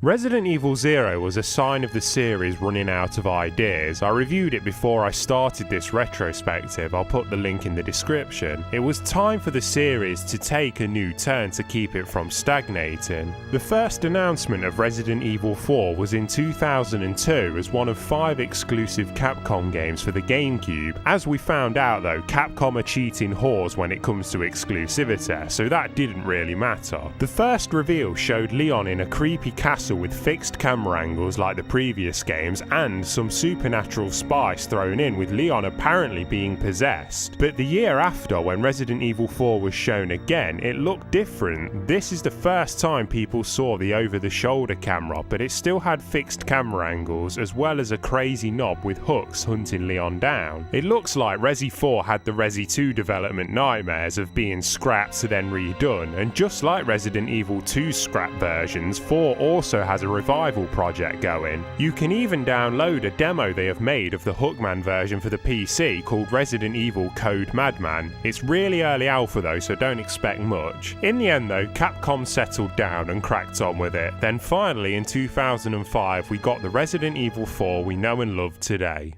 Resident Evil Zero was a sign of the series running out of ideas. I reviewed it before I started this retrospective, I'll put the link in the description. It was time for the series to take a new turn to keep it from stagnating. The first announcement of Resident Evil 4 was in 2002 as one of 5 exclusive Capcom games for the GameCube. As we found out though, Capcom are cheating whores when it comes to exclusivity, so that didn't really matter. The first reveal showed Leon in a creepy castle with fixed camera angles like the previous games and some supernatural spice thrown in, with Leon apparently being possessed. But the year after, when Resident Evil 4 was shown again, it looked different. This is the first time people saw the over-the-shoulder camera, but it still had fixed camera angles as well as a crazy knob with hooks hunting Leon down. It looks like Resi 4 had the Resi 2 development nightmares of being scrapped to then redone, and just like Resident Evil 2's scrap versions, 4 also has a revival project going. You can even download a demo they have made of the Hookman version for the PC called Resident Evil Code Madman. It's really early alpha though, so don't expect much. In the end though, Capcom settled down and cracked on with it. Then finally in 2005 we got the Resident Evil 4 we know and love today.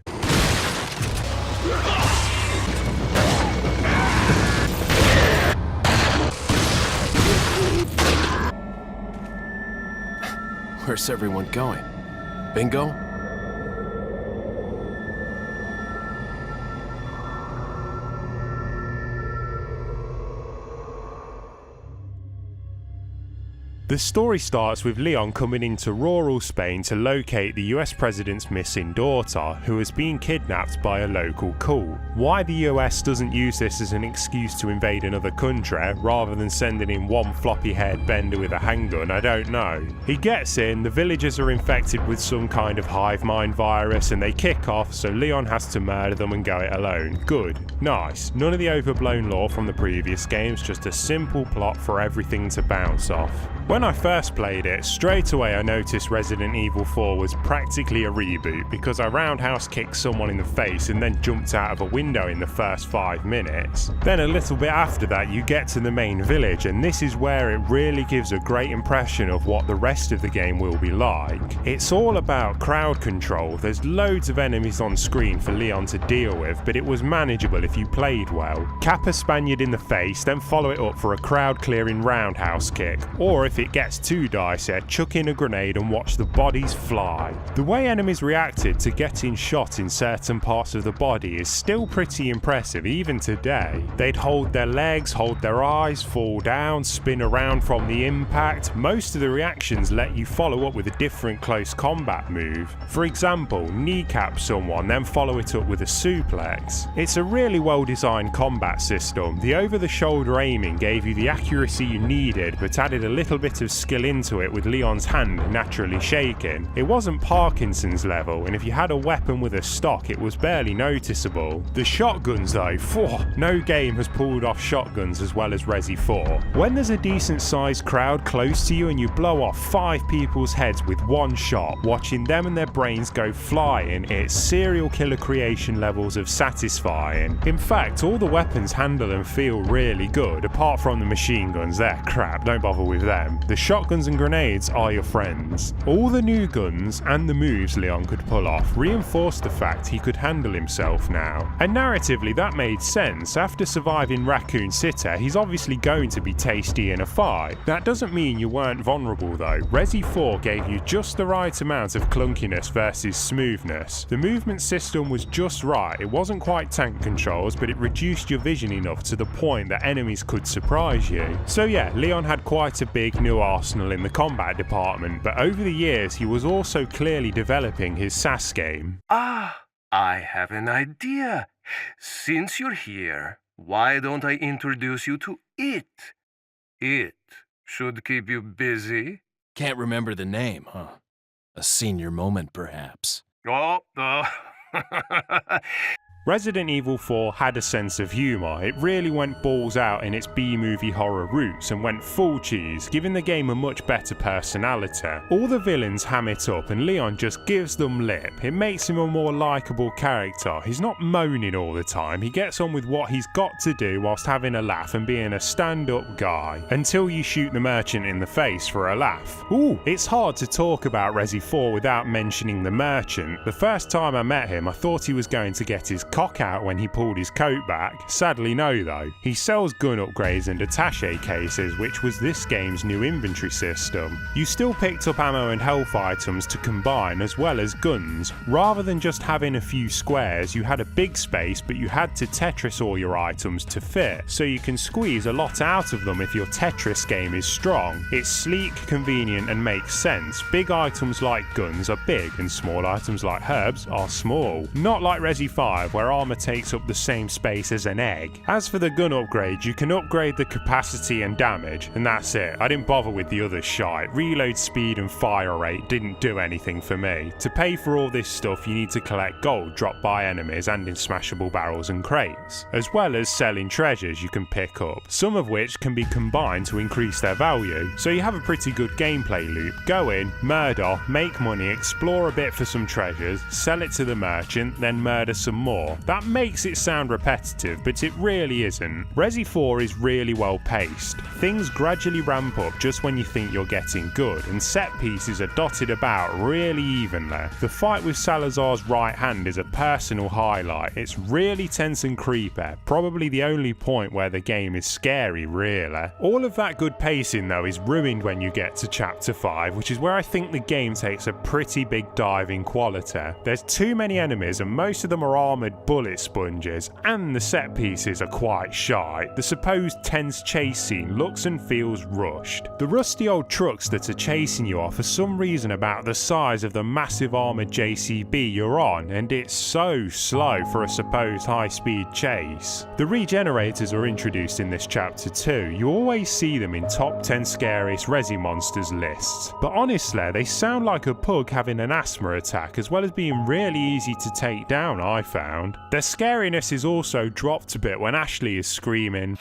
Where's everyone going? Bingo? The story starts with Leon coming into rural Spain to locate the US president's missing daughter, who has been kidnapped by a local cult. Why the US doesn't use this as an excuse to invade another country, rather than sending in one floppy-haired bender with a handgun, I don't know. He gets in, the villagers are infected with some kind of hive mind virus, and they kick off, so Leon has to murder them and go it alone. Good. Nice. None of the overblown lore from the previous games, just a simple plot for everything to bounce off. When I first played it, straight away I noticed Resident Evil 4 was practically a reboot because I roundhouse kicked someone in the face and then jumped out of a window in the first 5 minutes. Then a little bit after that you get to the main village, and this is where it really gives a great impression of what the rest of the game will be like. It's all about crowd control. There's loads of enemies on screen for Leon to deal with, but it was manageable if you played well. Cap a Spaniard in the face, then follow it up for a crowd clearing roundhouse kick, or if it gets too dicey, chuck in a grenade and watch the bodies fly. The way enemies reacted to getting shot in certain parts of the body is still pretty impressive even today. They'd hold their legs, hold their eyes, fall down, spin around from the impact. Most of the reactions let you follow up with a different close combat move. For example, kneecap someone, then follow it up with a suplex. It's a really well designed combat system. The over-the-shoulder aiming gave you the accuracy you needed, but added a little bit of skill into it with Leon's hand naturally shaking. It wasn't Parkinson's level, and if you had a weapon with a stock it was barely noticeable. The shotguns though, no game has pulled off shotguns as well as Resi 4. When there's a decent sized crowd close to you and you blow off 5 people's heads with one shot, watching them and their brains go flying, it's serial killer creation levels of satisfying. In fact, all the weapons handle and feel really good, apart from the machine guns. They're crap, don't bother with them. The shotguns and grenades are your friends. All the new guns and the moves Leon could pull off reinforced the fact he could handle himself now. And narratively that made sense. After surviving Raccoon City, he's obviously going to be tasty in a fight. That doesn't mean you weren't vulnerable though. Resi 4 gave you just the right amount of clunkiness versus smoothness. The movement system was just right. It wasn't quite tank controls, but it reduced your vision enough to the point that enemies could surprise you. So yeah, Leon had quite a big new arsenal in the combat department, but over the years he was also clearly developing his SAS game. Ah, I have an idea. Since you're here, why don't I introduce you to it? It should keep you busy. Can't remember the name, huh? A senior moment, perhaps. Oh, Resident Evil 4 had a sense of humour. It really went balls out in its B-movie horror roots and went full cheese, giving the game a much better personality. All the villains ham it up and Leon just gives them lip. It makes him a more likeable character. He's not moaning all the time, he gets on with what he's got to do whilst having a laugh and being a stand-up guy. Until you shoot the merchant in the face for a laugh. Ooh, it's hard to talk about Resi 4 without mentioning the merchant. The first time I met him I thought he was going to get his cock out when he pulled his coat back. Sadly no though. He sells gun upgrades and attaché cases, which was this game's new inventory system. You still picked up ammo and health items to combine as well as guns. Rather than just having a few squares, you had a big space but you had to Tetris all your items to fit, so you can squeeze a lot out of them if your Tetris game is strong. It's sleek, convenient and makes sense. Big items like guns are big and small items like herbs are small. Not like Resi 5 where armor takes up the same space as an egg. As for the gun upgrades, you can upgrade the capacity and damage, and that's it. I didn't bother with the other shite. Reload speed and fire rate didn't do anything for me. To pay for all this stuff you need to collect gold dropped by enemies and in smashable barrels and crates, as well as selling treasures you can pick up, some of which can be combined to increase their value. So you have a pretty good gameplay loop. Go in, murder, make money, explore a bit for some treasures, sell it to the merchant, then murder some more. That makes it sound repetitive, but it really isn't. Resi 4 is really well paced. Things gradually ramp up just when you think you're getting good, and set pieces are dotted about really evenly. The fight with Salazar's right hand is a personal highlight. It's really tense and creepy, probably the only point where the game is scary really. All of that good pacing though is ruined when you get to chapter 5, which is where I think the game takes a pretty big dive in quality. There's too many enemies and most of them are armoured bullet sponges, and the set pieces are quite shy. The supposed tense chase scene looks and feels rushed. The rusty old trucks that are chasing you are for some reason about the size of the massive armoured JCB you're on, and it's so slow for a supposed high-speed chase. The regenerators are introduced in this chapter too. You always see them in top 10 scariest Resi monsters lists, but honestly they sound like a pug having an asthma attack as well as being really easy to take down, I found. Their scariness is also dropped a bit when Ashley is screaming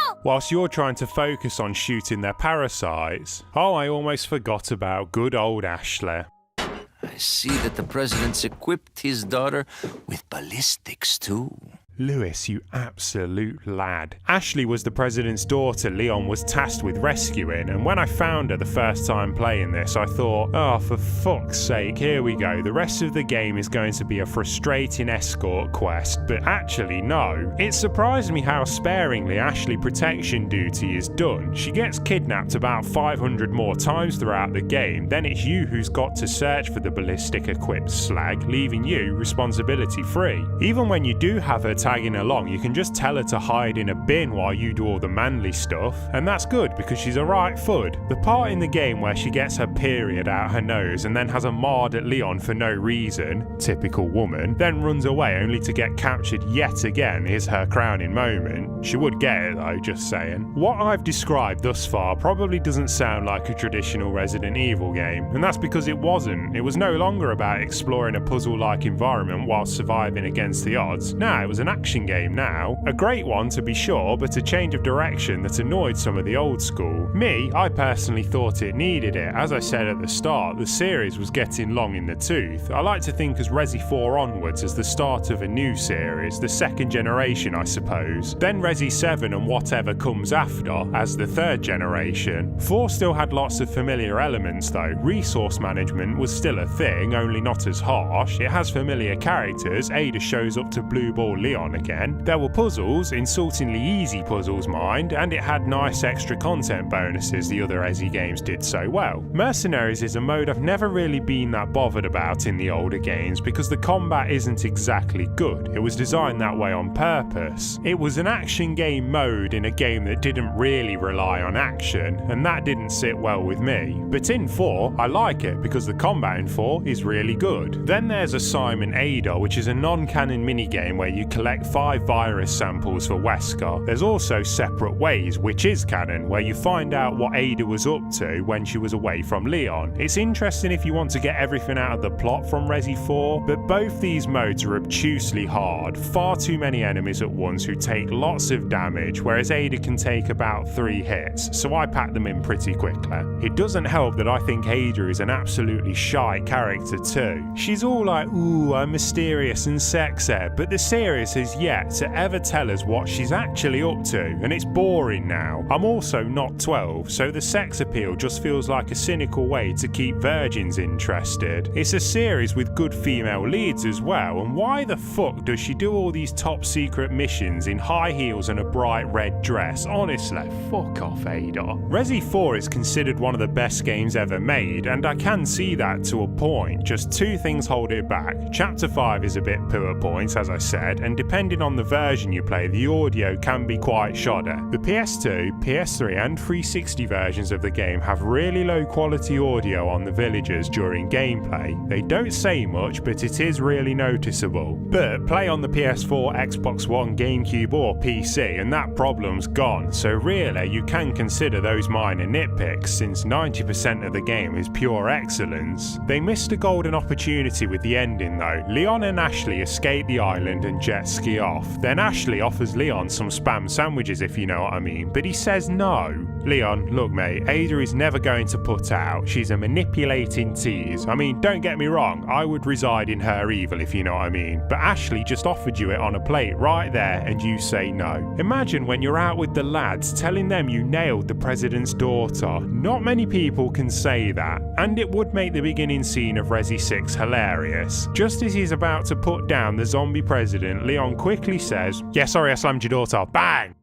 "Help!" whilst you're trying to focus on shooting their parasites. Oh, I almost forgot about good old Ashley. I see that the president's equipped his daughter with ballistics too. Lewis, you absolute lad. Ashley was the president's daughter Leon was tasked with rescuing, and when I found her the first time playing this, I thought, oh, for fuck's sake, here we go. The rest of the game is going to be a frustrating escort quest, but actually no. It surprised me how sparingly Ashley protection duty is done. She gets kidnapped about 500 more times throughout the game, then it's you who's got to search for the ballistic equipped slag, leaving you responsibility free. Even when you do have her tagging along, you can just tell her to hide in a bin while you do all the manly stuff, and that's good because she's a right fud. The part in the game where she gets her period out her nose and then has a mard at Leon for no reason, typical woman, then runs away only to get captured yet again is her crowning moment. She would get it though, just saying. What I've described thus far probably doesn't sound like a traditional Resident Evil game, and that's because it wasn't. It was no longer about exploring a puzzle-like environment while surviving against the odds. No, it was an action game now. A great one to be sure, but a change of direction that annoyed some of the old school. Me, I personally thought it needed it. As I said at the start, the series was getting long in the tooth. I like to think as Resi 4 onwards as the start of a new series, the second generation I suppose. Then Resi 7 and whatever comes after as the third generation. 4 still had lots of familiar elements though. Resource management was still a thing, only not as harsh. It has familiar characters. Ada shows up to Blue Ball Leon again. There were puzzles, insultingly easy puzzles mind, and it had nice extra content bonuses the other Resi games did so well. Mercenaries is a mode I've never really been that bothered about in the older games because the combat isn't exactly good. It was designed that way on purpose. It was an action game mode in a game that didn't really rely on action, and that didn't sit well with me. But in 4, I like it because the combat in 4 is really good. Then there's Assignment Ada, which is a non-canon minigame where you collect collect 5 virus samples for Wesker. There's also Separate Ways, which is canon, where you find out what Ada was up to when she was away from Leon. It's interesting if you want to get everything out of the plot from Resi 4, but both these modes are obtusely hard, far too many enemies at once who take lots of damage, whereas Ada can take about 3 hits, so I packed them in pretty quickly. It doesn't help that I think Ada is an absolutely shy character too. She's all like, ooh, I'm mysterious and sexy, but the series has yet to ever tell us what she's actually up to, and it's boring now. I'm also not 12, so the sex appeal just feels like a cynical way to keep virgins interested. It's a series with good female leads as well, and why the fuck does she do all these top secret missions in high heels and a bright red dress? Honestly, fuck off, Ada. Resi 4 is considered one of the best games ever made, and I can see that to a point. Just 2 things hold it back. Chapter 5 is a bit poor points, as I said, and depending on the version you play, the audio can be quite shoddy. The PS2, PS3 and 360 versions of the game have really low quality audio on the villagers during gameplay. They don't say much, but it is really noticeable. But play on the PS4, Xbox One, GameCube or PC and that problem's gone, so really you can consider those minor nitpicks since 90% of the game is pure excellence. They missed a golden opportunity with the ending though. Leon and Ashley escape the island and jet ski off. Then Ashley offers Leon some spam sandwiches, if you know what I mean, but he says no. Leon, look mate, Ada is never going to put out. She's a manipulating tease. I mean, don't get me wrong, I would reside in her evil, if you know what I mean, but Ashley just offered you it on a plate right there and you say no. Imagine when you're out with the lads telling them you nailed the president's daughter. Not many people can say that, and it would make the beginning scene of Resi 6 hilarious. Just as he's about to put down the zombie president, Leon quickly says, "Yeah, sorry I slammed your daughter." Bang!